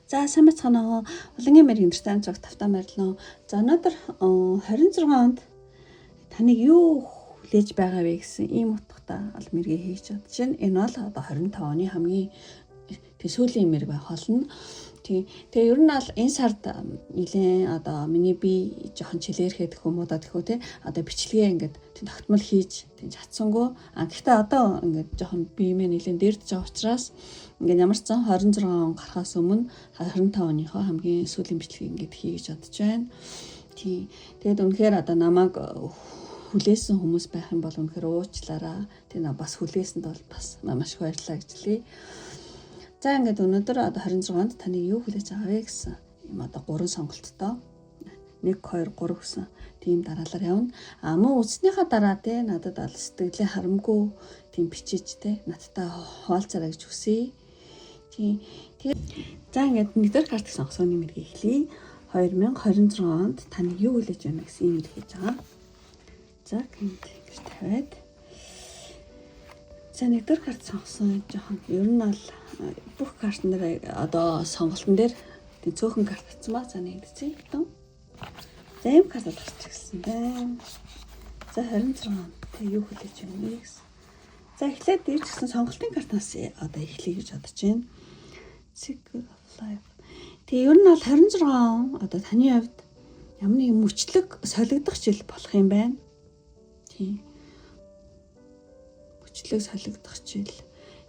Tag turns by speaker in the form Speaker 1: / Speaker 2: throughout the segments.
Speaker 1: За сайн бацгаана уу. Улангийн мэрийн интертан цог тавтаа марлаа. За өнөөдөр 26 онд таныг юу хүлээж байгаа вэ гэсэн ийм утгатай ал мэргээ хийж чадж байна. Энэ бол одоо 25 оны хамгийн сүүлийн мэрэг байх болно. Тэгээ ер нь бол энэ сард нэлээд одоо миний би жоохон чилээрхэд хүмүүдад гэхүү те одоо бичлэгээ ингээд тогтмол хийж чадсангүй. Гэхдээ одоо ингээд жоохон биемээ нэлээд дэрдэж байгаа учраас ингээд ямар ч 26 он гарахаас өмнө 25 оныхоо хамгийн сүүлийн бичлэгийг ингээд хийж чадж байна. Тэгээд үнэхээр одоо намайг хүлээсэн хүмүүс байх юм бол үнэхээр уучлаарай. Тэгээ бас хүлээсэнд бол бас маш их баярлалаа гэж хэлье. За ингээд өнөөдөр одоо 26-нд таны юу хүлээж байгаа вэ гэсэн юм одоо 3 сонголттой 1 2 3 гэсэн тийм дараалал явна. Мөн үснийхаа дараа те надад ал сэтгэлээ харамгүй тийм бичиж те надтай хуваалцаарай гэж хүсье. Тэгээд за ингээд нэгдүгээр карт сонгосооны мэргийг эхлэе. 2026 онд таны юу хүлээж байна гэсэн юм хийж байгаа. За ингэж тавиад. За нэгдүгээр карт сонгосон жоохон ер нь бол бүх карт нэр одоо сонголтын дээр тийм цөөхөн карт татсан ба за нэгдчихье. За ийм карт гарчихсан байна. За 26 тэг юу хүлээж байна вэ гэсэн. За эхлээд дээрч гисэн сонголтын картаас одоо эхлэе гэж бодож байна. Circle of life. Тэгээ ер нь бол 26 он одоо таны хувьд ямар нэг мөчлөг солигдох жил болох юм байна. Тийм. Мөчлөг солигдох жил.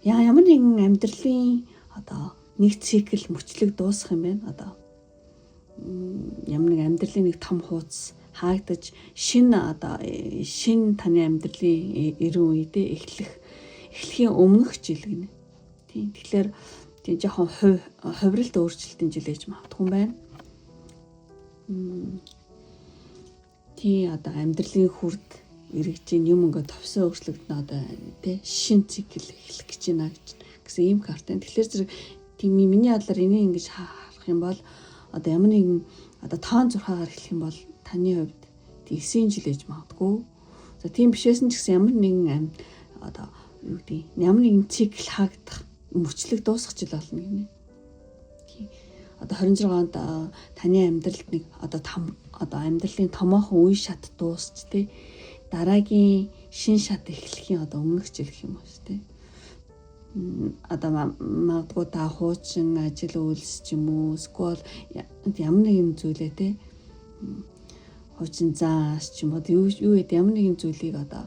Speaker 1: Ямар нэгэн амьдралын одоо нэг цикл мөчлөг дуусах юм байна. Одоо ямар нэг амьдралын нэг том хуудас хаагдаж шинэ таны амьдралын эрен үедээ эхлэхийн өмнөх жил гинэ. Тийм. Тэгэхээр тийм жоохон хувиралт өөрчлөлтийн жил гэж магадгүй юм байна. Тийм одоо амьдралын хүрд эргэжийн юм ингээд товсоо өөрчлөгдөн одоо тий шин цикл эхлэх гэж байна гэсэн ийм карт байна. Тэгэхээр зэрэг тийм миний бодлоор энийг ингэж харах юм бол одоо ямар нэгэн одоо тоон зурхаагаар эхлэх юм бол таны хувьд тийм 9 жил ээж магадгүй. За тийм бишээсэн ч гэсэн ямар нэгэн одоо юу гэдэг ямар нэгэн цикл хаагдах мөчлөг дуусах жил болно гинэ. Одоо 26 онд таны амьдралд нэг одоо амьдралын томоохон үе шат дуусч тий дараагийн шин шат эхлэхийн одоо өмнөх жил гэх юм уу тий. Одоо магадгүй та хуучин ажил үйлс ч юм уу эсвэл ямар нэгэн зүйлээ тий хуучин зааш ч юм уу юу гэдэг ямар нэгэн зүйлийг одоо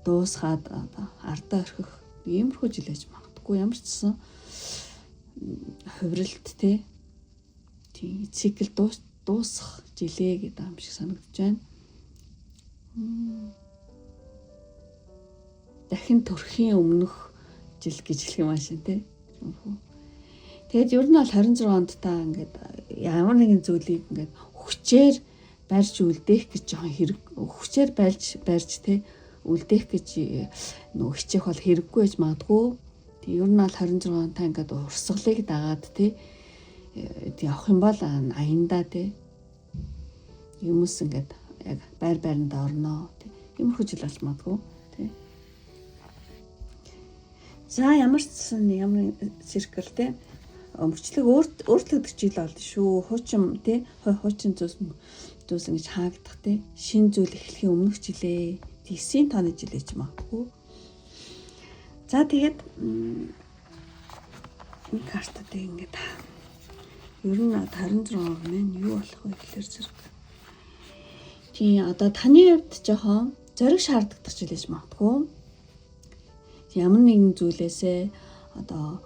Speaker 1: дуусгаад одоо ардаа орхих иймэрхүү жил ээж магадгүй ямар ч гэсэн хувиралт тий цикл дуусах жилээ гэдэг юм шиг санагдаж байна. Дахин төрхийн өмнөх жил гэж хэлэх юм аашин тий. Тэгээд ер нь бол 26 онд та ингээд ямар нэгэн зүйлийг ингээд хүчээр барьж үлдээх гэж жоохон хэрэг хүчээр барьж тий үлдээх гэж нөгөө хичээх бол хэрэггүй байж магадгүй. Тэг ер нь бол 26 он та ингээд урсгалыг дагаад тий явах юм бол аяндаа тий юмс ингээд яг байранд орноо тий иймэрхүү жил болж магадгүй тий. За ямар ч циркл тий мөчлөг өөрчлөгдөх жил болно шүү. Хуучин тий хуучин зүйлс ингэж хаагдах тий шин зүйл эхлэхийн өмнөх жилээ 9 тооны жил гэж магадгүй. За тэгээд энэ картад ингээд ер нь 26 маань юу болох вэ гэхээр зэрэг тийм одоо таны хувьд жоохон зориг шаарддаг жил гэж магадгүй. Ямар нэгэн зүйлээсээ одоо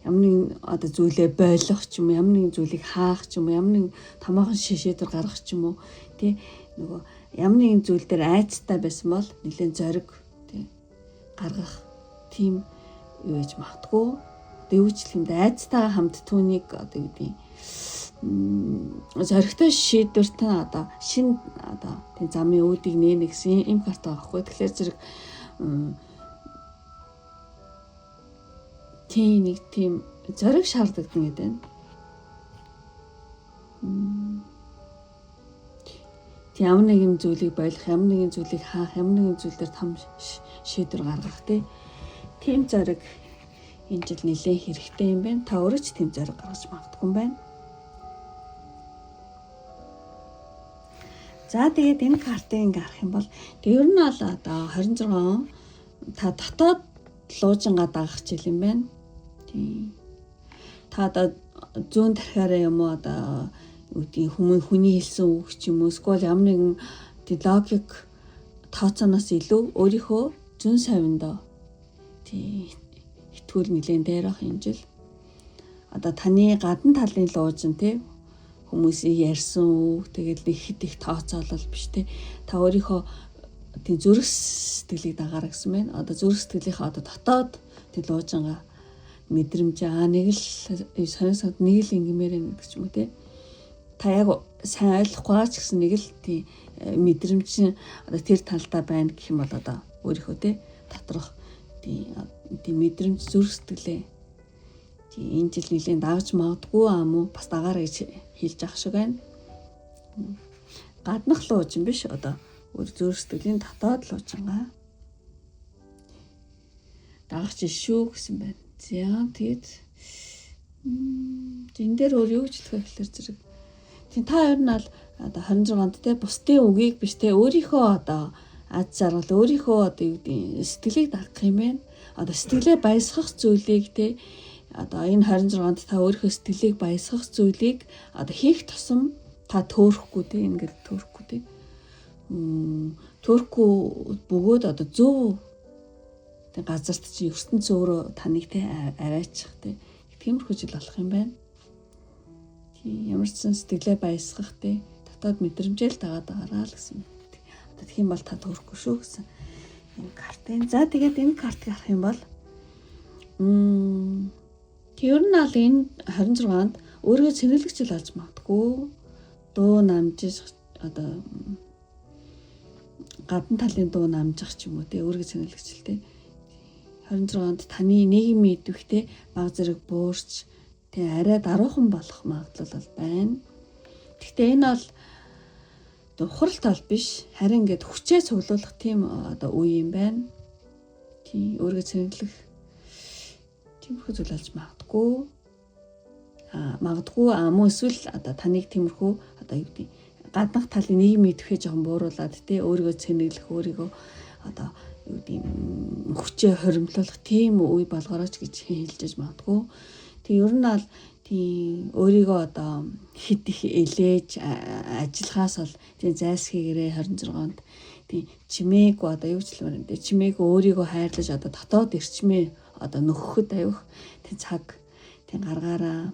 Speaker 1: ямар нэгэн одоо зүйлээ бойлох ч юм уу ямар нэгэн зүйлийг хаах ч юм уу ямар нэгэн томоохон шишээдэр гаргах ч юм уу тий нөгөө ямар нэгэн зүйл дээр айцтай байсан бол нэлээд зориг тий гаргах тийм юу гэж магадгүй. Одоо юу ч гэх юм бэ айцтайгаа хамт түүнийг одоо юу гэдэг зоригтой шийдвэртэн одоо шин одоо тийм замын үүдийг нээнэ гэсэн юм карт байгаа байхгүй. Тэгэхээр зэрэг тийм зориг шаарддаг гэдэг байна. Тийм ямар нэгэн зүйлийг болох, ямар нэгэн зүйлийг хаах, ямар нэгэн зүйл дээр том шийдвэр гаргах тийм зориг энэ жил нэлээд хэрэгтэй юм байна. Та өөрөө ч тэм зориг гаргаж магадгүй юм байна. За тэгээд энэ картыг ингээ харах юм бол ер нь бол одоо 26 он та дотоод луужингаа дагах жил юм байна. Тийм. Та одоо зүүн тархиараа юм уу одоо хүний хэлсэн үг ч юм уу эсвэл ямар нэгэн логик тооцооноос илүү өөрийнхөө зүүн савиндаа тийм итгүүл нэлээд дээр ах юм жил. Одоо таны гадна талын луужин тийм хүмүүсийн ярьсан үг тэгээд ихэд их тооцоолол биш те та өөрийнхөө тийм зүрх сэтгэлийг дагаарай гэсэн байна. Одоо зүрх сэтгэлийнхээ одоо дотоод тийм луужингаа мэдрэмж нэг л сонирхоод нэг л ингэмээр гэдэг ч юм уу те та яг сайн ойлгохгүй ч гэсэн нэг л тийм мэдрэмж одоо тэр талдаа байна гэх юм бол одоо өөрийнхөө те доторх тийм мэдрэмж зүрх сэтгэлээ энэ жил нэлийн давж магадгүй амуу бас дагаараа гэж хэлж ах шиг байна. Гаднах луужин биш одоо өөр зүрх сэтгэлийн дотоод луужингаа дагах жил шүү гэсэн байна. За тэгээд энэ дээр өөр юу гэж хэлэх вэ зэрэг. Тийм та ер нь ал одоо 26-нд те бусдын үгийг биш те өөрийнхөө одоо аз жаргал өөрийнхөө одоо юу гэдэг сэтгэлийг дагах юм байна. Одоо сэтгэлээ баясгах зүйлийг те одоо энэ 26-нд та өөрийнхөө сэтгэлийг баясгах зүйлийг одоо хийх тусам та төөрөхгүй те ингээд төөрөхгүй те төөрөхгүй бөгөөд одоо зөв тэг газарт чи ертөнц өөрөө таныг те аваачих те тиймэрхүү жил болох юм байна. Тийм ямар ч сэтгэлээ баясгах те дотоод мэдрэмжэл дагаад байгаараа л гэсэн. Одоо тэгэх юм бол та төөрөхгүй шүү гэсэн энэ картын. За тэгээд энэ картыг харах юм бол тэр нь ал энэ 26-нд өөрийгөө цэнэглэгчл олж магадгүй дуу намжиж одоо гадна талын дуу намжих ч юм уу те өөрийгөө цэнэглэгчл те 26-нд таны нийгмийн идэвхтэй баг зэрэг буурч те арай даруухан болох магадлал бол байна. Гэхдээ энэ бол ухрал тал биш харин ингээд хүчээ цуглуулах тийм одоо үе юм байна. Тийм өөрийгөө цэнэглэх тиймэрхүү зүйл болж магадгүй. Магадгүй мөн эсвэл одоо таныг тиймэрхүү одоо юу гэдэг гаднах талын нийгмийн идэвхээ жоохон бууруулад те өөрийгөө цэнэглэх өөрийгөө одоо юу гэдэг хүчээ хоримтлуулах тийм үе болгоорооч гэж хэлж магадгүй. Тэг ер нь бол тийм өөрийгөө одоо хит их элээж ажиллахаас бол тийм зайлсхийгээрээ 26-нд тийм чимээгүй одоо юу ч хэлмээр энэ чимээгүй өөрийгөө хайрлаж одоо дотоод эрчмээ одоо нөхөхөд аюух тийм цаг тийм гаргаараа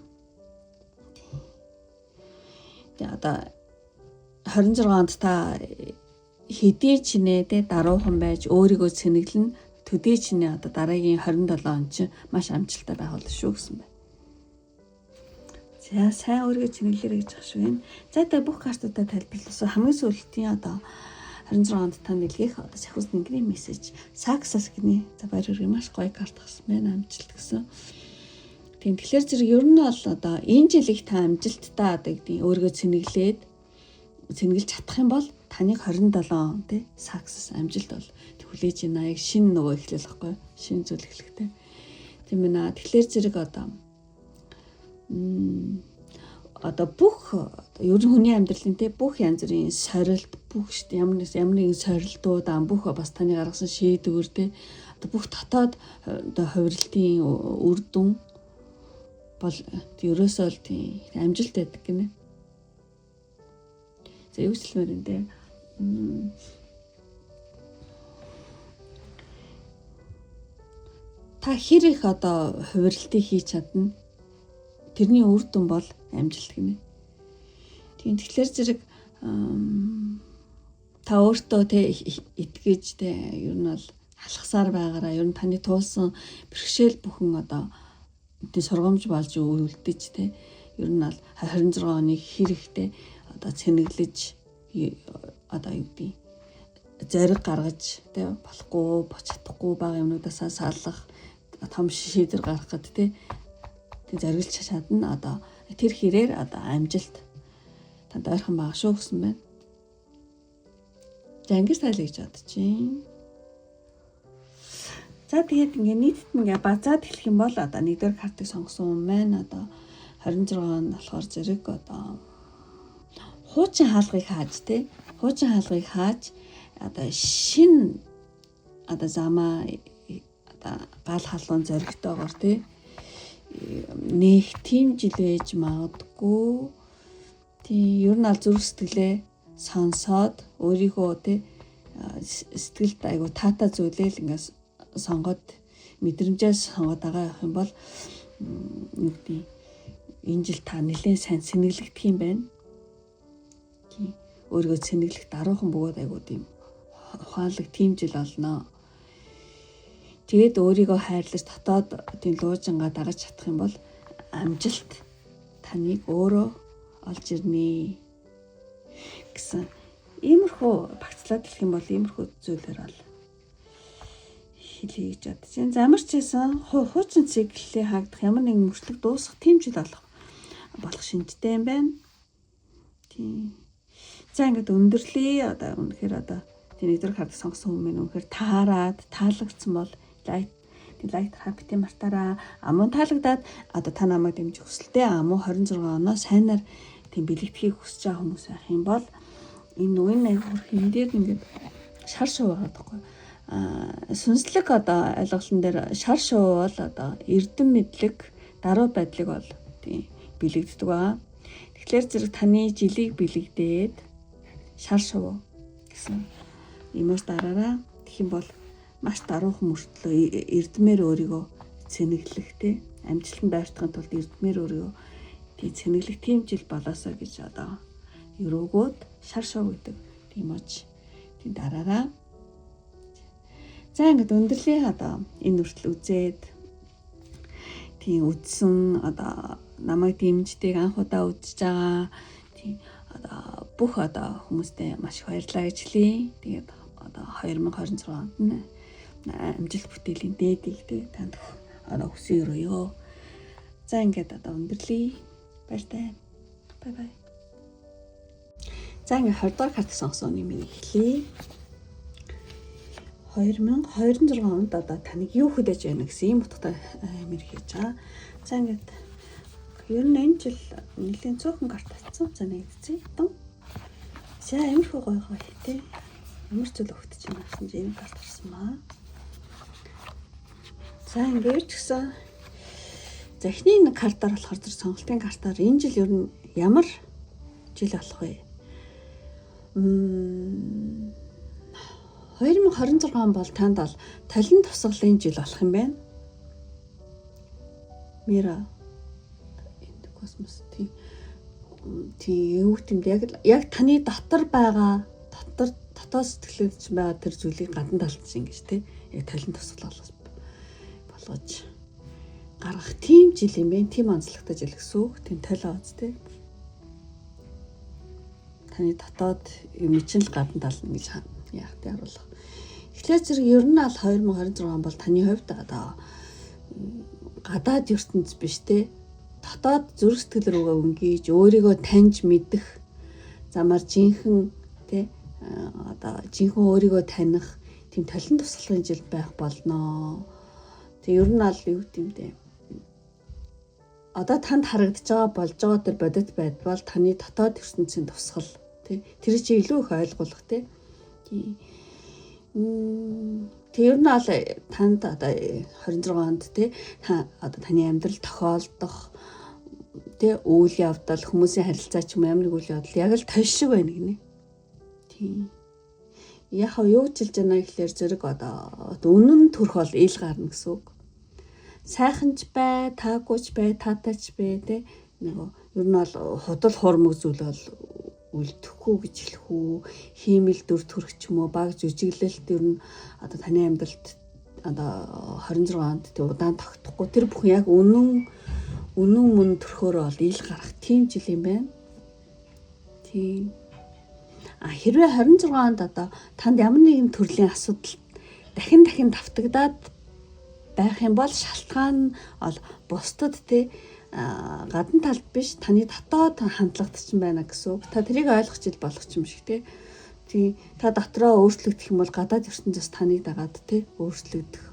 Speaker 1: тийм одоо 26-нд та хэдий чинээ тэ даруухан байж өөрийгөө цэнэглэн төдий чинээ одоо дараагийн 27 он чинь маш амжилттай байх болно шүү гэсэн байна. За сайн өөрийгөө цэнэглэрэй гэж ах шүү юм. За та бүх картуудаа тайлбарласан хамгийн сүүлтийн одоо 26-нд та нэлгээх одоо сахиус нэгний мессеж саксас гинэ. За баяр хүргэе маш гоё карт гасан байна амжилт гэсэн. Тийм тэгэхээр зэрэг ер нь бол одоо энэ жилиг та амжилттай одоо гэдэг өөрийгөө цэнэглэж чадах юм бол таныг 27 он тий саксас амжилт бол хүлээж байна. Яг шинэ нөгөө эхлэх байхгүй шинэ зүйл эхлэхтэй. Тийм ээ. Тэгэхээр зэрэг одоо бүх ер нь хүний амьдралын тий бүх янз бүрийн сорилт бүх ямар нэгэн сорилтууд бүх бас таны гаргасан шийдвэр тий одоо бүх дотоод одоо хувирлтын үр дүн бол ерөөсөө л тий амжилт байдаг гинэ. За юу ч хэлмээр энэ та хэр их одоо хувирлтыг хийж чадна тэрний үр дүн бол амжилт гинэ. Тийм тэгэхээр зэрэг та өөртөө тэ итгэж тэ ер нь бол алхасаар байгаараа ер нь таны туулсан бэрхшээл бүхэн одоо тэ сургамж болж үлдэж тэ ер нь бол 26 оны хэрэгтэй одоо цэнэглэж одоо юу гэдэг зориг гаргаж тэ болохгүй чадахгүй бага юмнуудаас салах том шийдвэр гаргах гэдэг тэ зориглож чадна одоо тэр хэрээр одоо амжилт танд ойрхон байгаа шүү гэсэн байна. За ингэж тайлбарлаж бодож байна. За тэгээд ингээ нийтэд ингээ базаад эхлэх юм бол одоо нэгдүгээр картыг сонгосон хүн маань одоо 26 он болохоор зэрэг одоо хуучин хаалгыг хааж те хуучин хаалгыг хааж одоо шин одоо замаа одоо гал халуун зоригтойгоор те нэг тийм жил байж магадгүй. Тийм ер нь аль зүрх сэтгэлээ сонсоод өөрийгөө те сэтгэлд айгу таата зүйлэл ингээс сонгоод мэдрэмжээс сонгоод байгаа явах юм бол нүгдий энэ жил та нэлээд сайн сэнэглэгдэх юм байна. Тийм өөрийгөө сэнэглэх даруухан бөгөөд айгу тийм ухаалаг тийм жил олноо. Тэгээд өөрийгөө хайрлаж дотоод тийм луужингаа дагаж чадах юм бол амжилт таныг өөрөө олж ирнэ гэсэн иймэрхүү багцлаад хэлэх юм бол иймэрхүү зүйлээр бол хэлье гэж бодож байна. Замарч байсан хуучин циклээ хаагдах ямар нэгэн мөрчлөг дуусах тийм жил болох шинжтэй юм байна. Тийм. За ингээд өндөрлөе. Одоо үнэхээр одоо тийм нэгдүгээр карт сонгосон хүмүүс үнэхээр таарад таалагдсан бол лайк хапти мартаараа амун таалагдаад одоо та намайг дэмжих хүсэлтэй амуу 26 оноо сайнаар тийм бэлэгдэхийг хүсэж байгаа хүмүүс байх юм бол энэ үеийн айгуур хэмдээр ингээд шар шуу байгаа байхгүй. Сүнслэг одоо ойлголтын дээр шар шуу бол одоо эрдэм мэдлэг даруй байдлыг бол тийм бэлэгддэг байгаа. Тэгэхээр зэрэг таны жилийг бэлэгдээд шар шуу гэсэн юмс дараараа тэгэх юм бол маш даруухан мөртлөө эрдмээр өөрийгөө цэнэглэх те амжилтанд байртахын тулд эрдмээр өөрийгөө тийм цэнэглэх тийм жил болоосоо гэж одоо өрөөгөөд шар шуу гэдэг тийм оч тийм дараараа. За ингээд өндөрлөе одоо энэ хүртэл үзээд тийм үдсэн одоо намайг дэмждэг анх удаа үзэж байгаа тийм одоо бүх одоо хүмүүстээ маш их баярлалаа гэж хэлье. Тэгээд одоо 2026 онд амжилт бүтээлийн дээдийг танд одоо хүсье өрөөё. За ингээд одоо өндөрлөе. Баяртай. Бай бай. За ингээд 20 дахь карт сонгосон юм эхлэе. 2026 онд одоо таныг юу хөдөөж байна гэсэн ийм утгатай амир хийж байгаа. За ингээд ер нь энэ жил нэлийн цөөхөн карт татсан. За нэгдсэн. За амирхуу гоё тий. Ямар зүйл өгдөж байна гэсэн чинь энэ карт харсан маа. За ингээд ч гэсэн за эхний нэг картаар болохоор зэрэг сонголтын картаар энэ жил ер нь ямар жил болох вэ? 2026 он бол танд бол талент тусгалын жил болох юм байна. Мира энэ космос тийм юу гэмтэй яг таны дотор байгаа дотоод сэтгэлд ч байгаа тэр зүйлийг гадна талд чинь ингэж тий яг талент тусгалаас болгож гаргах тийм жил юм бэ. Тийм онцлогтой жил гэсэн үг. Тийм талаа үз тий. Таны дотоод юм чинь л гадна тал гэж яах тий харуулах. Тэгэхээр зэрэг ер нь аль 2026 он бол таны хувьд одоо гадаад ертөнц биш тий. Дотоод зүрх сэтгэл рүүгээ өнгийж өөрийгөө таньж мэдэх замаар жинхэнэ тий одоо жинхэнэ өөрийгөө таних тийм талент тусгалын жил байх болноо. Тэг ер нь аль юу гэмтэй. Одоо танд харагдаж байгаа болж байгаа тэр бодит байдал бол таны дотоод ертөнцийн тусгал тий. Тэр чинь илүү их ойлгох тий. Тэг ер нь аль танд одоо 26 онд тий одоо таны амьдрал тохиолдох тий үйл явдал хүмүүсийн харилцаа ч юм ямар нэг үйл явдал яг л тань шиг байна гинэ. Тийм. Яг юу жилж байна гэхэлэр зэрэг одоо үнэн төрх бол ил гарна гэсэн үг. Сайханч бай, таагүйч бай, таатаач бай тий нөгөө ер нь бол худал хуурмаг зүйл бол үлдэхгүй гэж хэлэх үү, хиймэл дүр төрх ч юм уу баг жүжиглэлт ер нь одоо таны амьдралд одоо 26 онд тий удаан тогтохгүй тэр бүхэн яг үнэн мөн төрхөөр бол ил гарах тийм жил юм байна. Тийм. Хэрвээ 26 онд одоо танд ямар нэгэн төрлийн асуудал дахин давтагдаад байх юм бол шалтгаан нь бол бусдад тий гадна талд биш таны дотоод хандлагатч байна гэсэн үг. Та тэрийг ойлгох жил болох юм шиг тий. Тий та дотроо өөрчлөгдөх юм бол гадаад ертөнцөөс таныг дагаад тий өөрчлөгдөх.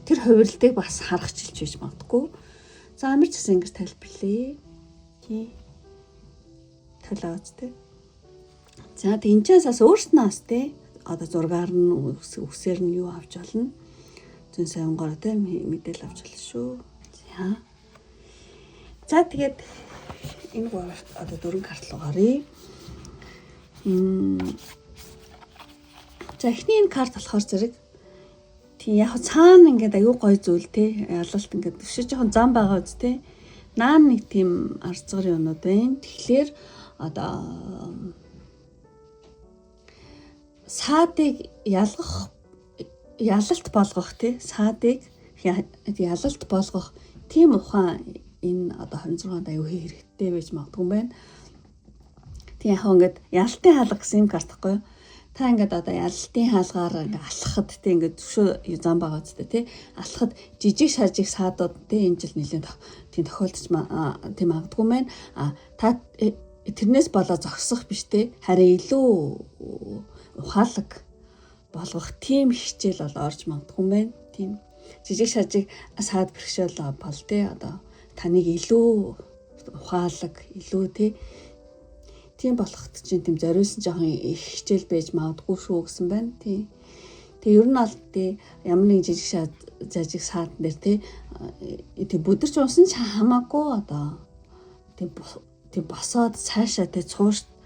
Speaker 1: тэр хувирлтыг бас харахчилж байж магадгүй. За амар ч гэсэн ингэж тайлбарлая. Тий. Талаач тий. За тэнцээс бас өөрснөөс тий одоо зургаар нь үсээр нь юу авч болно. Зэн сайнгоор тий мэдээл авч болно шүү. За тэгээд энэ одоо 4 карт руу гарыг. За эхний энэ карт болохоор зэрэг тийм яг цаана ингээд аюу гой зүйл те ялалт ингээд төвшөө жоохон зам байгаа үст те наа нэг тийм арцгар юмнууд байна. Тэгэхээр одоо саадыг ялалт болгох те саадыг ялалт болгох тийм ухаан энэ одоо 26-нд аюу хэрэгтэй байж магадгүй юм байна. Тийм яг ингээд ялалтын хаалга гэсэн юм картахгүй юу? Та ингээд одоо ялалтын хаалгаар ингээд алхахад тийм ингээд зөвшөө зам байгаа үстэй тий алхахад жижиг шажиг саадууд тийм энэ жил нэлээд тийм тохиолдож тийм магадгүй юм байна. Та тэрнээс болоо зогсох биш тий харин илүү ухаалаг болгох тийм хичээл бол орж магадгүй юм байна. Тийм жижиг шажиг саад бэрхшээл бол тий одоо таныг илүү ухаалаг илүү тийм болохт чинь тийм зориулсан жоохон их хичээл байж магадгүй шүү гэсэн байна тий. Тэгээ ер нь аль тий ямар нэг жижиг зажиг саад дээр тий бүдэрч унсан ч хамаагүй одоо тий босоод цаашаа тий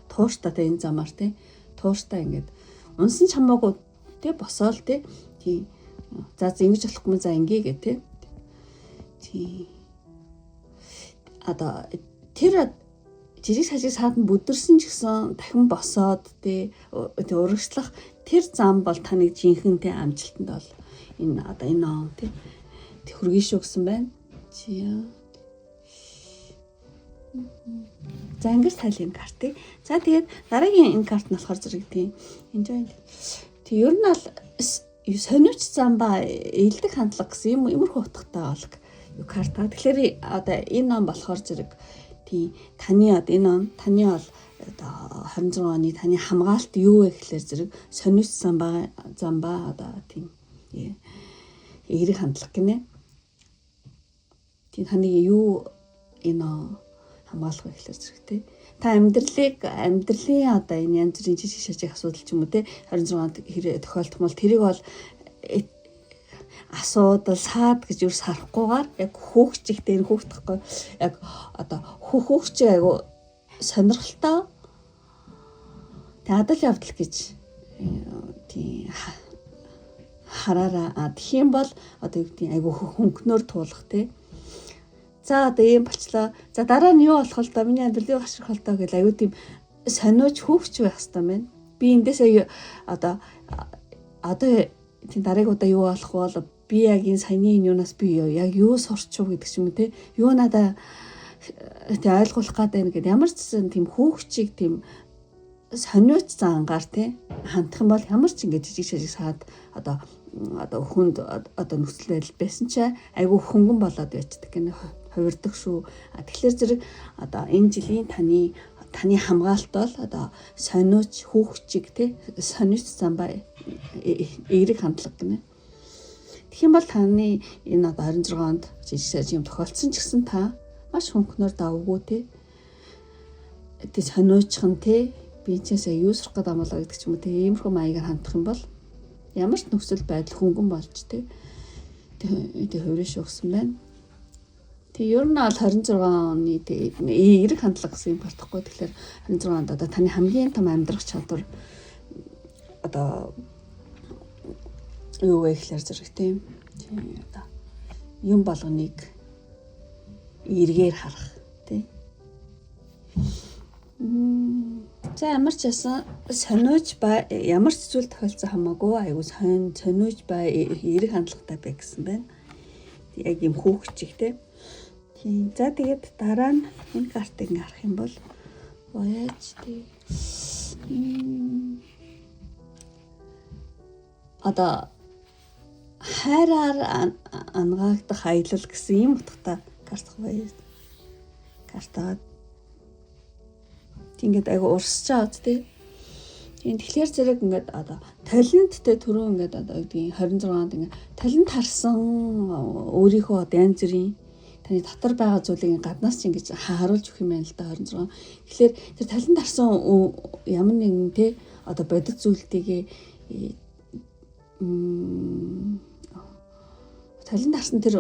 Speaker 1: тууштай тий энэ замаар тий тууштай ингээд унсан ч хамаагүй тий босоол тий за ингэж болохгүй за ингээ гэ тий одоо тэр жижиг сажиг саад нь бүдэрсэн ч гэсэн дахин босоод тий урагшлах тэр зам бол таныг жинхэнэ тий амжилтанд бол энэ одоо энэ он тий хөргий шүү гэсэн байна. За ингэж тайлын картыг. За тэгээд дараагийн энэ карт нь болохоор зэрэг тий enjoy. Тэг ер нь бол сониуч зам ба ээлдэг хандлага гэсэн юм иймэрхүү утгатай бол карта. Тэгэхээр одоо энэ он болохоор зэрэг таны одоо энэ он таны бол одоо 26 оны таны хамгаалалт юу вэ гэхэлэр зэрэг сониуч зам ба одоо тийм эерэг хандлага гинэ. Тийм таны юу энэ хамгаалах вэ гэхэлэр зэрэг тий та амьдралын одоо энэ янз бүрийн жижиг шажиг асуудал ч юм уу тий 26-нд хэрэг тохиолдох бол тэрийг бол асуудал саад гэж юу сарахгүйгээр яг хөөгчигтэй энэ хөөгдөхгүй яг одоо хөөгч айгу сонирхолтой адал явдал гэж тий хараараа тэгхийн бол одоо юу гэдэг айгу хөнгөнөр туулах тий. За одоо ийм болчлоо. За дараа нь юу болох вэ? Миний амьдрал юу гашрах вэ гэл аюу тийм сониуч хөөгч байх хэрэгтэй байна. Би эндээсээ одоо тийм дараагуудаа юу болох вэ? Би яг энэ саяны юунаас би яг юу сурчв гэдэг ч юм уу те. Юу надаа тий ойлгуулах гэдэг ингээд ямар ч тийм хөөгчийг тийм сониуч зангаар те хандах юм бол ямар ч ингээд жижиг шажиг саад одоо хүнд одоо нөхцөл байдал байсан ч айгүй хөнгөн болоод байцдаг гэнэ хувирдаг шүү. Тэгэхээр зэрэг одоо энэ жилийн таны хамгаалалт бол одоо сониуч хөөгчиг те сониуч зам ба эерэг хандлага гэнэ. Тэгэх юм бол таны энэ одоо 26-нд жижиг шажиг юм тохиолдсон ч гэсэн та маш хөнгөнөр давгүй те. Тэ сониучхан те би чээсээ юу сурах гэдэг амлаа гэдэг ч юм уу те иймэрхүү маягаар хандах юм бол ямар ч нөхцөл байдал хөнгөн болж те хувирын шугсан байна. Тэг ер нь бол 26 оны эерэг хандлага гэсэн юм болохгүй. Тэгэхээр 26-нд одоо таны хамгийн том амьдрах чадвар одоо юу вэ гэхээр зэрэг тийм одоо юм болгоныг эргээр харах тийм. За ямар ч ясан сониуч ба ямар ч зүйл тохиолдсон хамаагүй айгуу сониуч ба эерэг хандлагатай бай гэсэн байна. Яг юм хөөгчиг тийм. За тэгээд дараа нь энэ картыг ингээ харах юм бол voyage одоо хайраар ангаагдах аялал гэсэн юм утгатай карт гоё. Картаа ингээд айгу урсч байгаа тий. Тийм тэгэхээр зэрэг ингээд одоо таленттэй түрүү ингээд одоо юу гэдгийг 26-нд ингээд талент харсан өөрийнхөө одоо янз бүрийн таны дотор байгаа зүйлийг гаднаас ч ингэж харуулж өгөх юм байна л да 26. Тэгэхээр тэр талент харсан ямар нэгэн те одоо бодит зүйлтэйгээ талент харсан тэр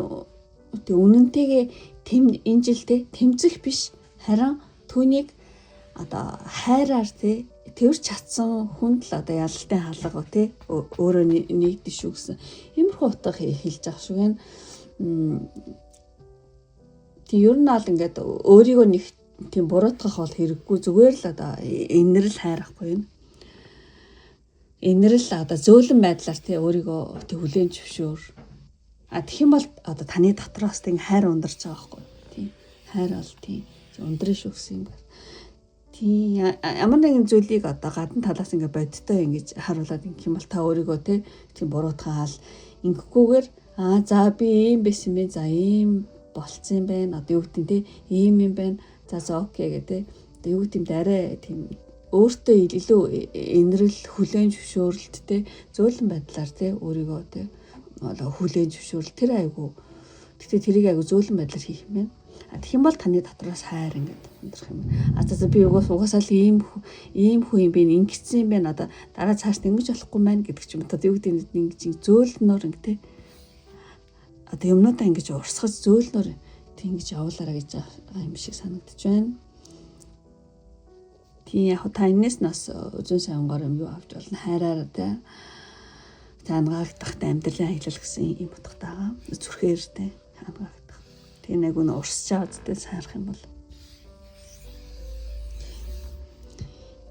Speaker 1: үнэнтэйгээ энэ жилдээ тэмцэх биш харин түүнийг одоо хайраар те тэрч чадсан хүнд л одоо ялалтын хаалга те өөрөө нэгдэж шүү гэсэн иймэрхүү утга хэлж байгаа шүү гэн. Тэг ер нь аль ингээд өөрийгөө нэг тийм буруутгах бол хэрэггүй зүгээр л одоо инэрл хайрахгүй юм. Инэрл одоо зөөлөн байдлаар те өөрийгөө тэг хүлээн зөвшөөр. Тэгэх юм бол одоо таны дотроос тийм хайр ундарч байгаа байхгүй. Тийм хайр бол тийм ундрын шүү гэсэн юм байна. Тийм ямар нэгэн зүйлийг одоо гадна талаас ингээд бодтой ингэж харуулад ингэх юм бол та өөрийгөө тийм буруутгаал ингэхгүйгээр за би ийм байсан бэ, за ийм болцсон юм байна, одоо юу гэдэг те ийм юм байна, за окей гэдэг одоо юу гэдэг арай тийм өөртөө илүү инэрл хүлээн зөвшөөрөлт те зөөлөн байдлаар те өөрийгөө те хүлээн зөвшөөрөл тэр айгу. Гэтэ тэрийг айгу зөөлөн байдлаар хийх юм байна. Тэгэх юм бол таны дотроос хайр ингээд ундрах юм. За би угаасаа л ийм хүн юм бэ, ингэсэн юм байна. Одоо дараа цааш ингэж болохгүй маань гэдэг ч юм. Одоо юу гэдэг нь ингэж зөөлнөр ингээд одоо юмнуудаа ингэж урсгаж зөөлнөр ингэж явуулаарай гэж байгаа юм шиг санагдаж байна. Тийм яг та энэс нас үзэн сайнгоор юм юу авч болно хайраар те хангаагдахтай амьдралын аялал гэсэн юм утгатайгаа зүрхээр те хангаагдах. Тэгээ нэг нь урсч байгаа үстэй сайрах юм бол.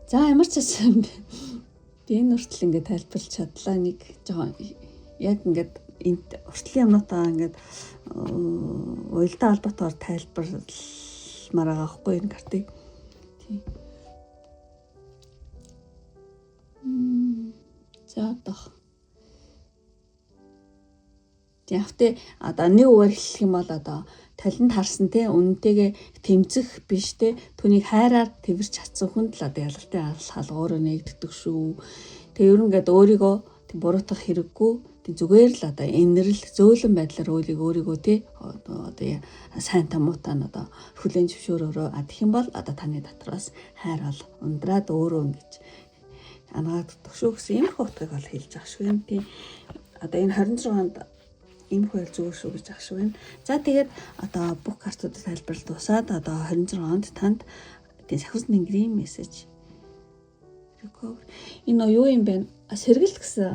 Speaker 1: За ямар ч байсан би энэ хүртэл ингээд тайлбарлаж чадлаа нэг жоохон яг ингээд энэ уртлын юмнуудаа ингээд уялдаа албатаар тайлбарламаар байгаа хгүй энэ картыг. Тийм. За одоо Тэгвэл одоо нэг үгээр хэлэх юм бол одоо талент харсан те үнэнтэйгээ тэмцэх биш те түүнийг хайраар тэрч чадсан хүнд л одоо ялалтын хаалга өөрөө нэгддэг шүү. Тэгээ ер нь ингээд өөрийгөө тийм буруутгах хэрэггүй. Тэг зүгээр л одоо инэрл зөөлөн байдлаар өөрийгөө те одоо сайн тамуутаа нь одоо хүлээн зөвшөөрөөрөө тэгэх юм бол одоо таны дотроос хайр бол ундраад өөрөө ингэж анаагддаг шүү гэсэн юм хотыг бол хэлж байгаа шүү юм. Тийм одоо энэ 26-нд ийм хөл зүгээр шүү гэж ах шүү байна. За тэгээд одоо бүх картуудыг тайлбарлалт дуусаад одоо 26-нд танд тийм сахиус нэнгэрийн мессеж. Энэ юу юм бэ? Сэргэлт гэсэн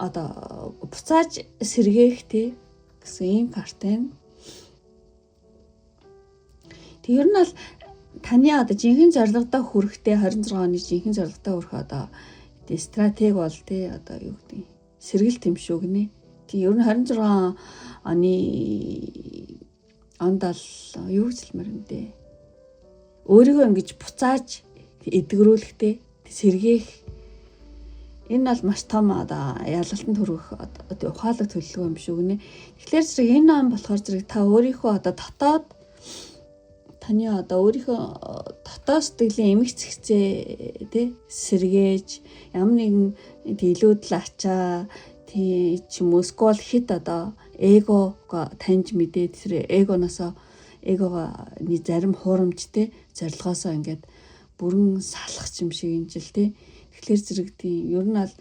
Speaker 1: одоо буцааж сэргээх тий гэсэн ийм карт байна. Тэг ер нь бол таны одоо жинхэнэ зорилгодоо хүрэхтэй 26 оны жинхэнэ зорилгодоо хүрэх одоо стратеги бол тий одоо юу гэдэг сэргэлт юм шүү гинэ. Ер нь 26 оны онд л юу хэлмээр юм дээ. Өөрийгөө ингэж буцааж эдгэрүүлэхтэй сэргээх энэ бол маш том одоо ялалтанд хүрэх одоо ухаалаг төлөвлөгөө юм шүү гинэ. Тэгэхээр зэрэг энэ он болохоор зэрэг та өөрийнхөө одоо дотоод таны одоо өөрийнхөө дотоод сэтгэлийн эмх цэгцээ тий сэргээж ямар нэгэн илүүдл ачаа тий ч юм уу скол хит одоо эго таньж мэдээд тэр эгоноосоо зарим хуурамчтэй зорилгоосоо ингээд бүрэн салах юм шиг юм жил тий. Тэгэхээр зэрэг тийм ер нь бол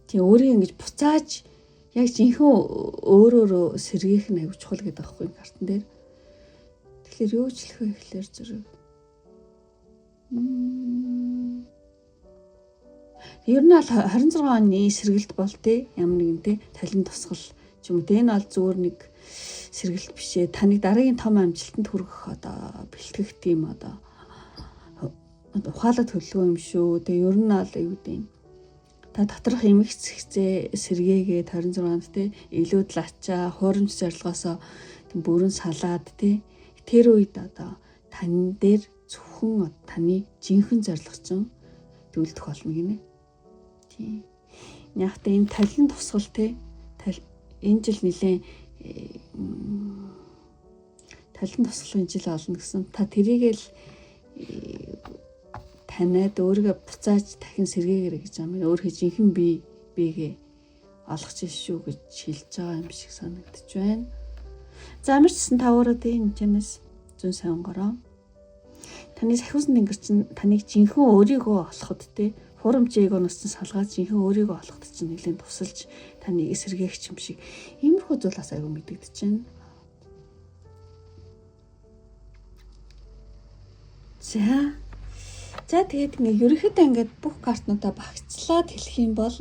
Speaker 1: тий өөрийг ингэж буцааж яг жинхэнэ өөрөөрөө сэргээх нь аюул чухал гэдэг аахгүй картан дээр. Тэгэхээр юу ч хэлэх вэ гэхээр зэрэг ер нь бол 26 оны сэргэлт бол тий ямар нэгэн тий талент тусгал ч юм уу тий энэ бол зүгээр нэг сэргэлт бишээ таныг дараагийн том амжилтанд хүргэх одоо бэлтгэх тийм одоо ухаалаг төлөвлөгөө юм шүү. Тэгээ ер нь бол юу гэдэг юм та доторх эмх цэгцээ сэргээгээд 26-нд тий илүүдл ачаа хуурамч зорилгоосоо тийм бүрэн салаад тий тэр үед одоо тань дээр зөвхөн таны жинхэнэ зорилго чинь төвлөрөх болно гинэ. Тийм. Яг та энэ талент тусгал тий энэ жил нэлээ талын тусгалын жил олно гэсэн. Та тэрийгэл таниад өөрийгөө буцааж дахин сэргээгээрэй гэж юм. Өөрийнхөө жинхэнэ биегээ олгож шүү гэж хэлж байгаа юм шиг санагдаж байна. За ямар ч гэсэн та өөрөө энэ чанаас зүүн сайн онгороо. Таны сахиусан тэнгэр чинь таныг жинхэнэ өөрийгөө олоход те хурамч эгоноос нь салгаад жинхэнэ өөрийгөө олоход чинь нэлээд тусалж таныг эсэргээгч юм шиг иймэрхүү зүйлээс аягүй мэдэгдэж байна. За тэгээд ингээ ерөнхийдөө ингээд бүх картнуудаа багцлаад хэлэх юм бол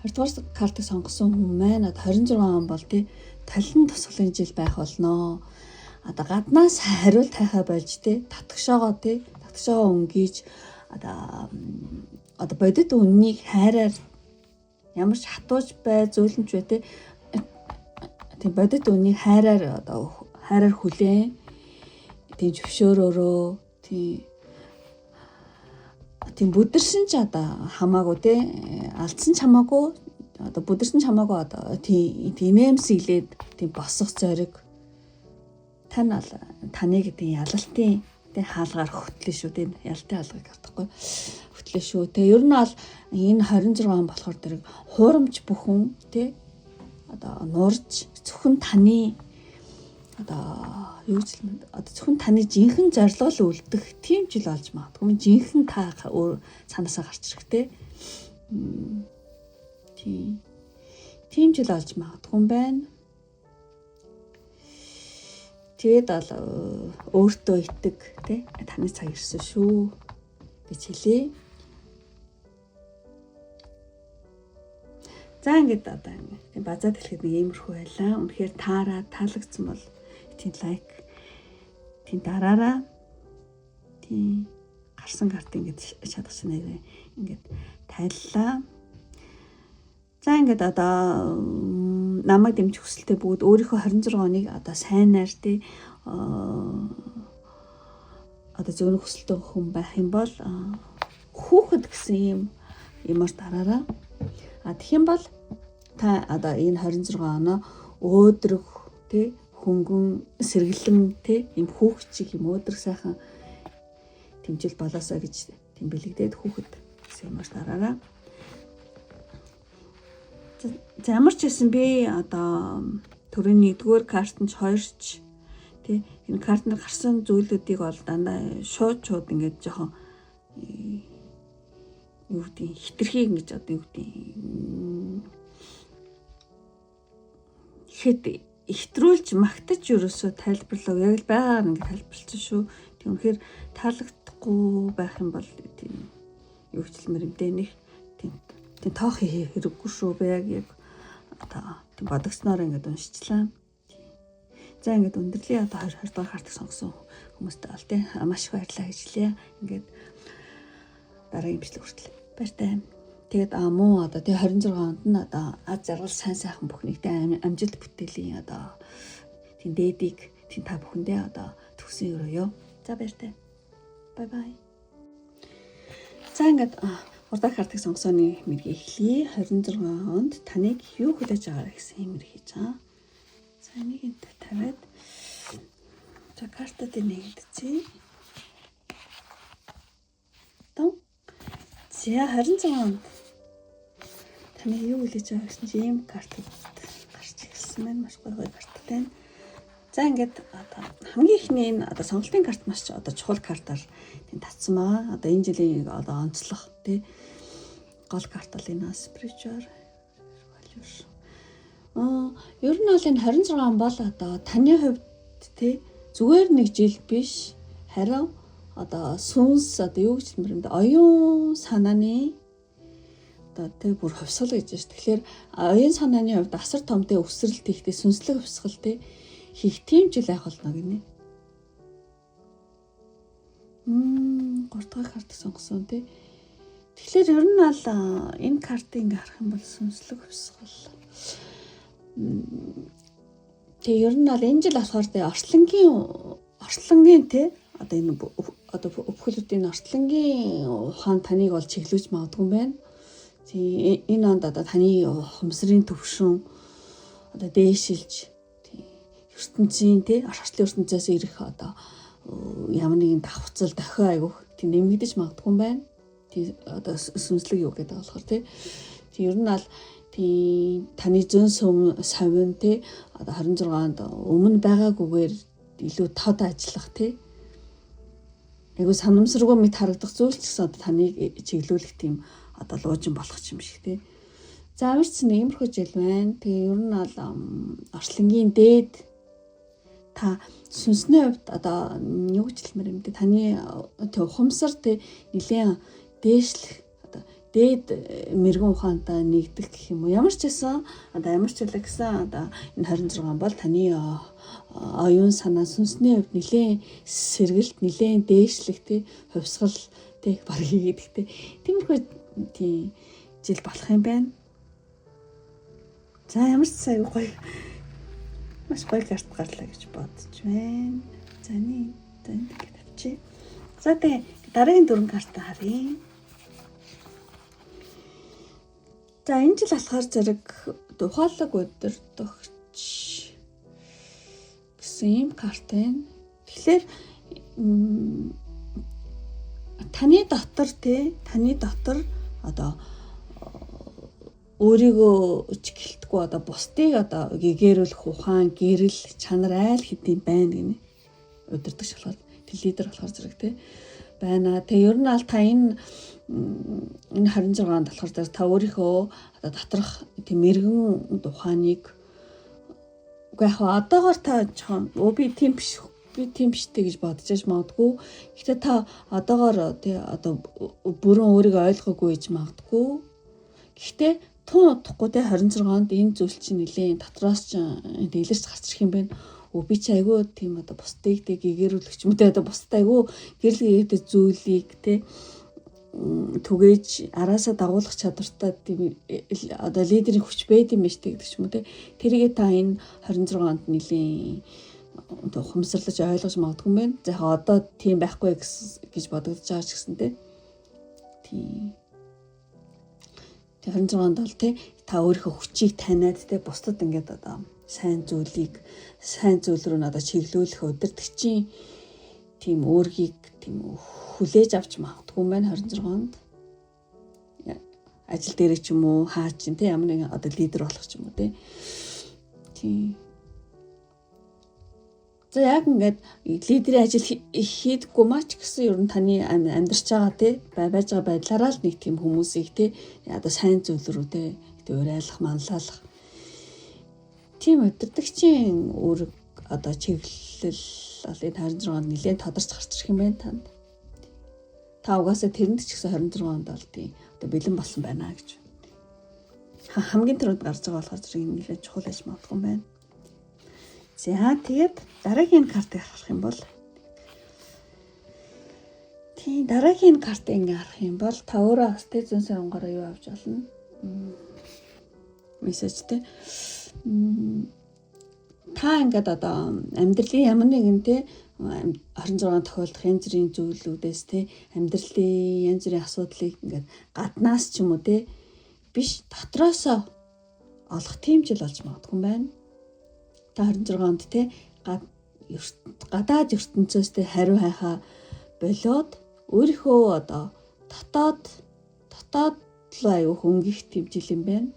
Speaker 1: 20-р картыг сонгосон хүн маань 26 он бол тий талын тусгалын жил байх болноо. Одоо гаднаас хариулт хайхаа болж тий татгшоогоо өнгийж одоо бодит үннийг хайраар ямар ч хатууж бай зөөлөнч бай тий бодит үннийг хайраар хүлээн тий зөвшөөрөөрөө тийм бүдэрсэн ч одоо хамаагүй те алдсан ч хамаагүй одоо бүдэрсэн ч хамаагүй одоо тийм нэмсэглээд тийм босох зориг таныг тийм ялалтын тийм хаалгаар хөтлөө шүү тийм ялалтын хаалгыг авахгүй хөтлөө шүү. Тэгээ ер нь бол энэ 26 он болохоор тэр хуурамч бүхэн те одоо нурж зөвхөн таны одоо юу гэж зөвхөн таны жинхэнэ зорилгол үлдэх тийм жил олж магадгүй. Жинхэнэ та цаанаасаа гарч ирэхтэй. Тийм жил олж магадгүй юм байна. Тэгээд өөртөө итэг тий таны цаг ирсэн шүү гэж хэлье. За ингээд одоо тийм базаад хэлэхэд нэг иймэрхүү байлаа. Үнэхээр таалагдсан бол тийм лайк тийм дараараа тийм гарсан карт ингээд шатгах нэрээ ингээд тайллаа. За ингээд одоо намайг дэмжих хүсэлтэй бүгд өөрийнхөө 26 оныг одоо сайнаар тий одоо зөвхөн хүсэлтэй хүн байх юм бол хүүхэд гэсэн юмар дараараа тэгэх юм бол та одоо энэ 26 оноо өөдрөг тий хөнгөн сэргэлэн тий юм хүүхчиг юм өөдрөг сайхан тэмцэл болоосоо гэж тийм бэлэгдээд хүүхэд гэсэн юмар дараараа. За ямар ч байсан би одоо төрийн 1-р картанд 2ч тий энэ картанд гарсан зүйлүүдийг бол дандаа шууд ингээд жоохон юу гэдэг хитрхи ингэж одоо юу гэдэг ихэд ихтрүүлж магтаж ерөөсөө тайлбарлав. Яг л байгаар ингэ тайлбарлсан шүү. Тийм үнэхээр таалагдахгүй байх юм бол тийм юу хэлмэр юм дээ нэг тийм тоох хэрэггүй шүү. Яг одоо тийм бодогцноор ингэ уншчлаа. За ингэ өндөрлөө одоо 20 дахь картыг сонгосон хүмүүстээ бол тийм маш их баярлалаа гэж хэлье. Ингээд дараагийн бичлэг хүртэл баяртай. Тэгээд муу одоо тий 26 онд нь одоо аз жаргал сайн сайхан бүхнийгтэй амжилт бүтээлийн одоо тийм дээдийг тийм та бүхэндээ одоо төгсөн өрөөё. За баяртай. Бай бай. За ингээд урдаа картыг сонгосооны мэргийг эхлэе. 26 онд таныг юу хүлээж аваарай гэсэн юм хийж байгаа. За энийг энэ тавиад за картад нэгдчихье. Том. За 26 онд таны юу хүлээж байгаа гэсэн чинь ийм картууд гарч ирсэн байна. Маш гоё карт байна. За ингээд одоо хамгийн ихний энэ одоо сонголтын карт маш одоо чухал картаар тийм татсан байгаа. Одоо энэ жилийн одоо онцлог тий гол карт бол энэ spiritual values. Ер нь бол энэ 26 он бол одоо таны хувьд тий зүгээр нэг жил биш харин одоо сүнс одоо юу гэж хэлмээр юм бэ? Оюун санааны одоо тэг бүр хувьсгал гэж байна. Тэгэхээр оюун санааны хувьд асар томтой өсрэлт хийхдээ сүнслэг хувьсгал тий хийх тийм жил байх болно гинэ. 3 дахь карт сонгосон тий. Тэгэхээр ер нь бол энэ картыг ингээ харах юм бол сүнслэг хувьсгал. Тэгээ ер нь бол энэ жил болохоор тий орчлонгийн тий одоо энэ одоо өвхөлүүдийн орчлонгийн ухаан таныг бол чиглүүлж магадгүй юм байна. Тэгээ энэ онд одоо таны хумсрын төвшин одоо дээшилж ертөнцийн тий орчлын ертөнцөөс ирэх одоо ямар нэгэн давхцал дохио айгүйх тийм нэмэгдэж магадгүй юм байна. Тий одоо сүнслэг юу гэдэг болохоор тий. Ер нь аль тий таны зөн совин тий одоо 26-нд өмнө байгаагүйгээр илүү тод ажиллах тий. Айгуу санамсаргүй мэд харагдах зүйл ч гэсэн одоо таныг чиглүүлэх тийм одоо луужин болох юм шиг тий. За авирч иймэрхүү жил байна. Тэгээ ер нь аль орчлонгийн дээд та сүнсний хувьд одоо юу гэж хэлмээр юм те таны тэг ухамсар тэг нэлээд дээшлэх одоо дээд мэрэгэн ухаантай нэгдэх гэх юм уу ямар ч байсан одоо ямар ч хэлэх гэсэн одоо энэ 26 бол таны оюун санаа сүнсний хувьд нэлээд сэргэлт нэлээд дээшлэх тэг хувьсгал тэг баг хийгээд тэг тиймэрхүү тий жил болох юм байна. За ямар ч сайн гоё маш гоё карт гарлаа гэж бодож байна. За нэг ингэж авчи. За тэгээ дараагийн дөрвөн картаа харъя. За энэ жил алхаар зэрэг ухаалаг өдөртөгч гэсэн юм карт байна. Тэгэхээр таны дотор одоо өөрийгөө ичгэлтгүй одоо бусдыг одоо гэгэрүүлэх ухаан, гэрэл, чанар айл хэдийн байна гинэ. Удирдахч болохоор лидер болохоор зэрэг те байна. Тэгээ ер нь аль та энэ 26-нд болохоор зэрэг та өөрийнхөө одоо доторх тийм мэрэгэн ухааныг үгүй яг одоогоор та жоохон би тийм биш гэж бодож яж магадгүй. Гэхдээ та одоогоор тий одоо бүрэн өөрийгөө ойлгоогүй гэж магадгүй. Гэхдээ тун удахгүй те 26-нд энэ зүйл чинь нэлээд дотроос ч дэлгэрч гарч ирэх юм байна. Би ч айгүй тийм одоо бусдыг тэг гэгэрүүлэх юм те одоо бусдад айгүй гэрэл гээдэг зүйлийг те түгээж араасаа дагуулах чадвартай тийм одоо лидерийн хүч байд юм биш гэдэг юм те. Тэргээ та энэ 26-нд нэлээд ухамсарлаж ойлгож магадгүй юм байна. За одоо тийм байхгүй гэж бодогдож байгаа ч гэсэн те. Тийм 26-нд бол тий та өөрийнхөө хүчийг таниад тий бусдад ингээд одоо сайн зүйл рүү надад чиглүүлэх удирдахчийн тийм өөргийг тийм хүлээж авч магадгүй юм байна 26-нд. Ажил дээр ч юм уу хаа ч тий ямар нэгэн одоо лидер болох ч юм уу тий. Тийм. За яг ингээд лидерийн ажил хийдэггүй мач гэсэн ер нь таны амьдарч байгаа тий байж байгаа байдлаараа л нэг тийм хүмүүсийг тий одоо сайн зүйл рүү тий уриалах, манлайлах. Тийм удирдагчийн үүрэг одоо чиглэл олын 26-нд нэлээд тодорч гарч ирэх юм байна танд. Та угаасаа тэрэнд ч гэсэн 26-нд бол тий одоо бэлэн болсон байна гэж. Хамгийн түрүүнд гарч байгаа болохоор зэрэг нэлээд чухал аж магадгүй юм байна. За тэгээд дараагийн картыг харах юм бол дараагийн картыг ингээ харах юм бол та өөрөө астай зүүн сарангаараа юу авч олно? Мессежтэй. Та ингээд одоо амьдралын ямар нэгэн те 26 тохиолдох янз бүрийн зүйлүүдээс те амьдралын янз бүрийн асуудлыг ингээд гаднаас ч юм уу те биш дотроосоо олох тийм жил болж магадгүй юм байна. Та 26-нд те гадаад ертөнцөөс те хариу хайхаа болоод өөрийнхөө одоо дотоод руу аюух өнгөх тийм жил юм байна.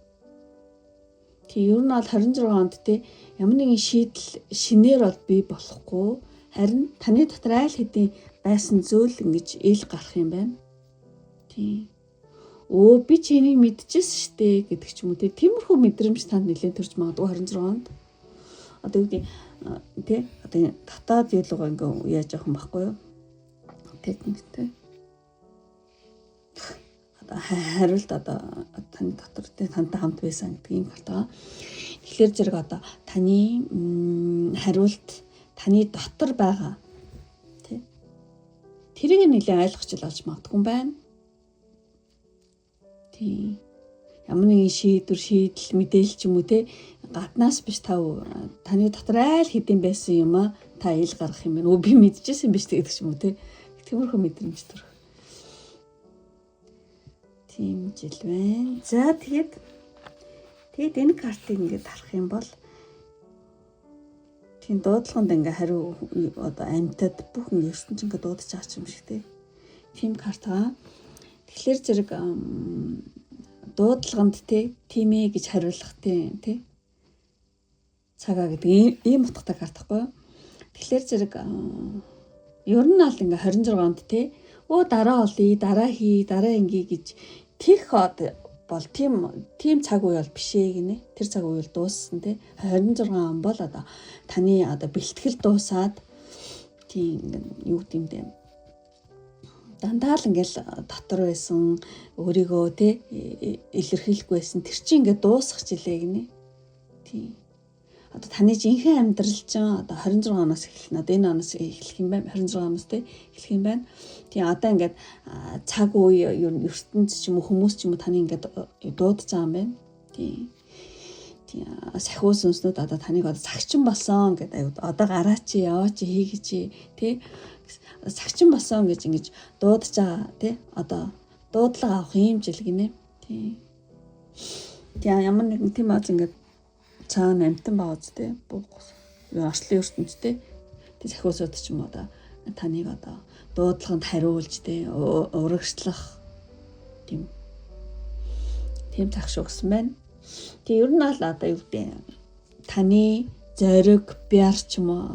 Speaker 1: Тэг ер нь бол 26-нд те ямар нэгэн шийдэл шинээр бол бий болохгүй. Харин таны дотор айл хэдийн байсан зүйл ингэж ил гарах юм байна. Тийм. Би ч энийг мэдчихсэн штэ гэдэг ч юм уу те. Тиймэрхүү мэдрэмж танд нэлээд төрж магадгүй 26-нд. Одоо юу гэдэг тий одоо татаад ялгаа ингээ яаж явах юм байхгүй юу? Техниктэй. Одоо хариулт одоо таны дотор тий тантай хамт байсан гэдэг юм байна. Тэгэхээр зэрэг одоо таны хариулт таны дотор байгаа тий тэрийг нэлээд ойлгож олж магадгүй юм байна. Тий ямар нэгэн шийдэл мэдээлэл ч юм уу те гаднаас биш таны дотор айл хэдийн байсан юм а та ил гаргах юм байна. Би мэдчихсэн биш гэдэг ч юм уу те. Тиймэрхүү мэдрэмж төрөх. Тийм жил байна. За тэгэд энэ картыг ингээд харах юм бол Тийм дуудлаганд ингээ хариу одоо амьтад бүхэн ертөнц ингээ дуудаж байгаа юм шиг тийм картаа. Тэгэхээр зэрэг дуудлаганд тийм ээ гэж хариулах тий цагаа гэдэг ийм утгатай карт байхгүй. Тэгэхээр зэрэг ер нь аль ингээ 26-нд дараа олъё, дараа хий, дараа ингээ гэж тийх бол тийм цаг үе бол биш ээ гинэ. Тэр цаг үе бол дууссан 26 он бол одоо таны одоо бэлтгэл дуусаад тийм юу гэмдэ дандаа л ингээл дотор байсан өөрийгөө илэрхийлэхгүй байсан тэр чинь ингээд дуусах жилээ гинэ. Тийм. Одоо таны жинхэнэ амьдрал чинь одоо 26 оноос эхэлнэ. Одоо энэ оноос эхлэх юм байна. 26 оноос эхлэх юм байна. Тийм одоо ингээд цаг үе ер нь ертөнц ч юм уу хүмүүс ч юм уу таны ингээд дуудаж байгаа юм байна. Тийм. Сахиус сүнснүүд одоо таныг одоо сагчин болсон гэдэг одоо гараач яваач хийгээч тий сагчин болсон гэж ингэж дуудаж байгаа тий одоо дуудлага авах юм жил гинэ тий ямар нэгэн тийм аз ингээд цаана амтан бааз тий арслын ертөнцтэй тий сахиусууд ч юм одоо таныг одоо дуудлаганд хариулж тий урагшлах тийм тахш өгсөн байна. Тэг ер нь л одоо юу гэдэг таны зориг бяр ч юм уу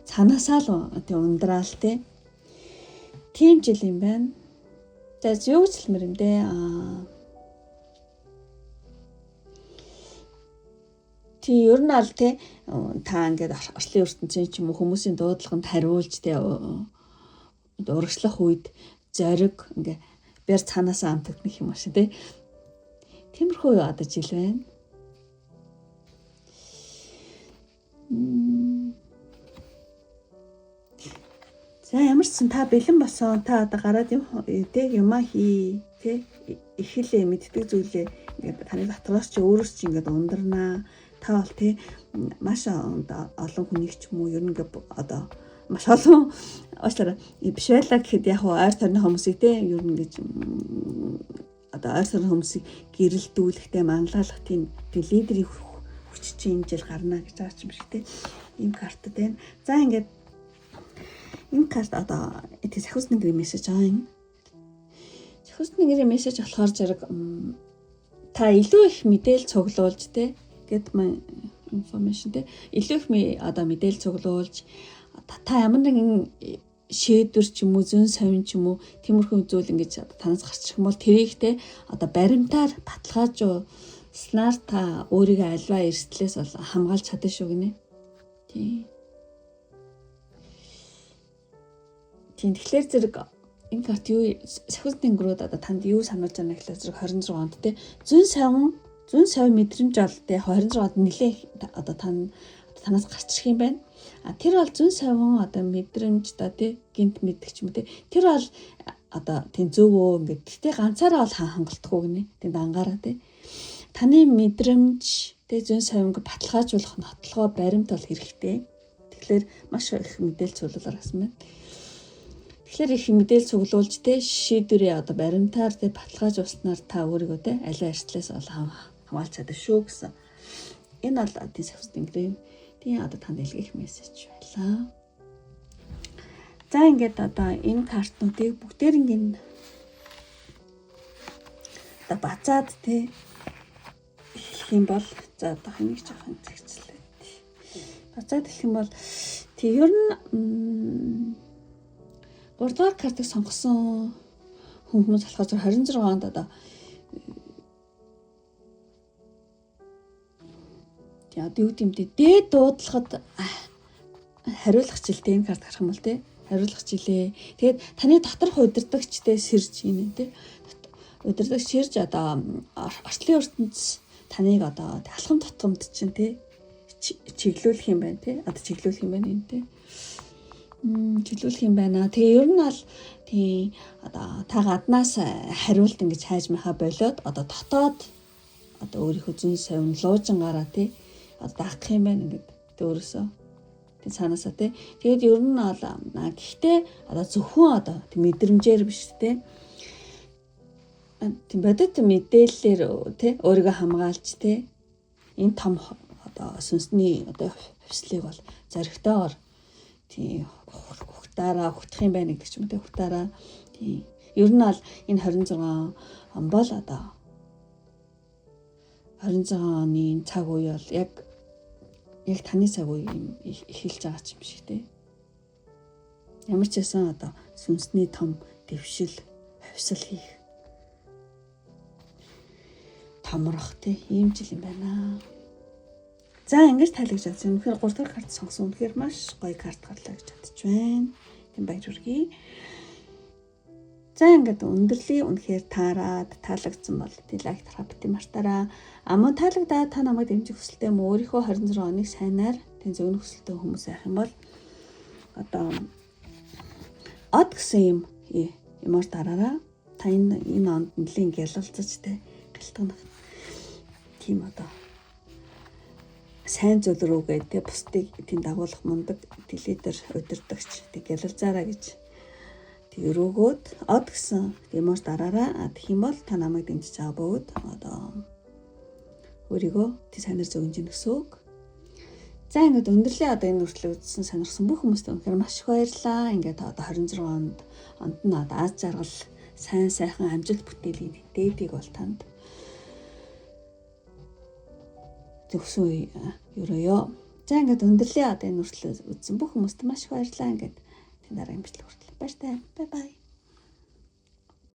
Speaker 1: цаанаасаа л ундраал тийм жил юм байна. За юу гэж хэлмэр юм бэ? Тий ер нь л та ингээд арслын ертөнцийн ч юм уу хүмүүсийн дуудлаганд хариулж урагшлах үед зориг ингээ бяр цаанаасаа амтагдах юм шиг Тиймэрхүү одоо жил байна. За ямар ч сан та бэлэн болсон та одоо гараад юмаа хий эхлээ мэддэг зүйлээ ингээд таны дотроос чи өөрөөс чи ингээд ундарнаа та бол маш олон хүнийг ч юм уу ер нь ингээд одоо маш олон уучлаарай биш байлаа гэхэд яг ойр тойрны хүмүүсийг ер нь гэж одоо ойр тойрны хүмүүсийг гэрэлдүүлэхтэй манлайлах тийм лидерийн хүч чинь энэ жил гарна гэж байгаа юм шиг ийм картад байна. За ингээд энэ карт одоо сахиусны гэрээ мессеж байгаа юм. Сахиусны гэрээ мессеж болохоор зэрэг та илүү их мэдээлэл цуглуулж get my information илүү их одоо мэдээлэл цуглуулж та ямар нэгэн шийдвэр ч юм уу зүүн совин ч юм уу тиймэрхүү зүйл ингэж танаас гарчих юм бол тэрийг одоо баримтаар баталгаажуулснаар та өөрийгөө альва эрсдлээс бол хамгаалж чадна шүү гинэ. Тийм тэгэхээр зэрэг энэ карт юу сахиусны гэрүүд одоо танд юу сануулж байна гэхлээр зэрэг 26 онд зүүн совин мэдрэмж бол 26-нд нэлээ одоо танаас гарчих юм байна. Тэр бол зүүн совин одоо мэдрэмж гинт мэддэг ч юм уу тэр бол одоо тийм зөвөө ингээд гэтээ ганцаараа бол хангалтгүй гинэ. Тийм дангаараа таны мэдрэмж зүүн совинг баталгаажуулах нотлохоо баримт бол хэрэгтэй. Тэгэхээр маш их мэдээлэл цуглуулаар гасан байна. Тэгэхээр их мэдээлэл цуглуулж шийдвэрээ одоо баримтаар баталгаажуулснаар та өөрийгөө аливаа эрсдлээс бол хамгаалж чадна шүү гэсэн. Энэ бол сахиусны гэрээ тийм одоо танд илгээх мессеж байлаа. За ингээд одоо энэ картнуудыг бүгдээрийн одоо бацаад эхлэх юм бол за одоо хэнийг жоохон зэгцлээ. Бацаад эхлэх юм бол ер нь 3 дугаар картыг сонгосон хүмүүс болохоор 26 онд одоо юу гэмтэй дээд дуудлагад хариулах жилтэй энэ карт гарах юм бол хариулах жилээ. Тэгээд таны доторх удирдагчтай сэрж ийн удирдагч сэрж одоо арслын ертөнц таныг одоо алхам тутамд чинь чиглүүлэх юм байна одоо чиглүүлэх юм байна энэ чиглүүлэх юм байна. Тэгээ ер нь бол одоо та гаднаас хариулт ингэж хайж махаа болоод одоо дотоод одоо өөрийнхөө зүүн совин луужингаараа одоо даах юм байна ингээд өөрөөсөө цаанаасаа тэгээд ер нь бол гэхдээ одоо зөвхөн одоо мэдрэмжээр биш тийм бодит мэдээллээр өөрийгөө хамгаалж энэ том одоо сүнсний одоо хвслийг бол зоригтойгоор тийм ухтаараа ухтах юм байна гэдэг ч юм уу, ухтаараа тийм. Ер нь бол энэ 26 он бол одоо 26 оны цаг үе бол яг таны цаг үе эхэлж байгаа ч юм шиг тийм. Ямар ч байсан одоо сүнсний том дэвшил, хвсэл хийх, томрох тийм ийм жил юм байна. За ингэж тайлбарж байгаа. Үнэхээр 3 дахь карт сонгосон. Үнэхээр маш гоё карт гарлаа гэж бодож байна. Тийм баяр хүргэе. За ингээд өндөрлөе. Үнэхээр таарад таалагдсан бол лайк тараа бити мартаараа. Амун таалагдаад та намайг дэмжих хүсэлтэй юм өөрийнхөө 26 оныг сайнаар тэн зөвхөн хүсэлтэй хүмүүс байх юм бол одоо од гэсэн юмор дараараа та энэ онд нэлийн гялалцаж тэ гэлтгэнэх тийм одоо сайн зүйл рүүгээ тэ бусдыг тийм дагуулах мундаг лидер удирдагч тэг гялалзаараа гэж тэг өрөөгөөд од гэсэн юмор дараараа тэгэх юм бол та намайг дэмжиж байгаа бөгөөд одоо өөрийгөө тий санаар зөгнж гэсэн үг. За ингээд өндөрлөө одоо энэ үртлэг үзсэн сонирхсан бүх хүмүүст үнэхээр маш их баярлалаа. Ингээд одоо 26 онд нь одоо аз жаргал сайн сайхан амжилт бүтээлийн дээдийг бол танд зөвсөн өрөөё. За ингээд өндөрлөө одоо энэ үртлэг үзсэн бүх хүмүүст маш их баярлалаа. Ингээд тань дараагийн бичлэг хүртэл баяртай. Бай бай.